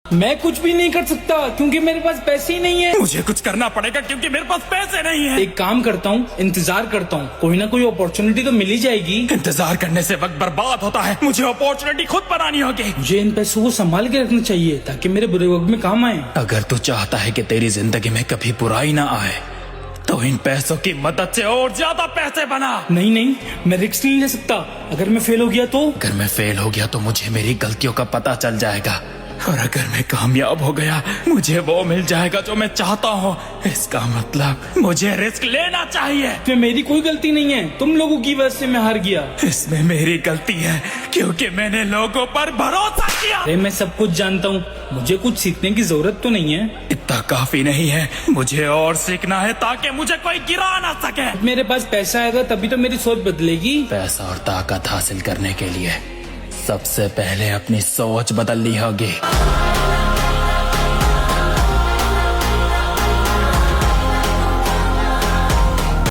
मैं कुछ भी नहीं कर सकता क्योंकि मेरे पास पैसे ही नहीं है। मुझे कुछ करना पड़ेगा क्योंकि मेरे पास पैसे नहीं है। एक काम करता हूँ, इंतजार करता हूँ, कोई ना कोई अपॉर्चुनिटी तो मिल ही जाएगी। इंतजार करने से वक्त बर्बाद होता है, मुझे अपॉर्चुनिटी खुद बनानी होगी। मुझे इन पैसों को संभाल के रखना चाहिए ताकि मेरे बुरे वक्त में काम आए। अगर तू चाहता है कि तेरी जिंदगी में कभी बुराई ना आए तो इन पैसों की मदद से और ज्यादा पैसे बना। नहीं नहीं, मैं रिस्क नहीं ले सकता। अगर मैं फेल हो गया तो? अगर मैं फेल हो गया तो मुझे मेरी गलतियों का पता चल जाएगा, और अगर मैं कामयाब हो गया मुझे वो मिल जाएगा जो मैं चाहता हूँ। इसका मतलब मुझे रिस्क लेना चाहिए। इसमें मेरी कोई गलती नहीं है, तुम लोगों की वजह से मैं हार गया। इसमें मेरी गलती है क्योंकि मैंने लोगों पर भरोसा किया। अरे मैं सब कुछ जानता हूँ, मुझे कुछ सीखने की जरूरत तो नहीं है। इतना काफी नहीं है, मुझे और सीखना है ताकि मुझे कोई गिरा ना सके। मेरे पास पैसा आएगा तभी तो मेरी सोच बदलेगी। पैसा और ताकत हासिल करने के लिए सबसे पहले अपनी सोच बदलनी होगी।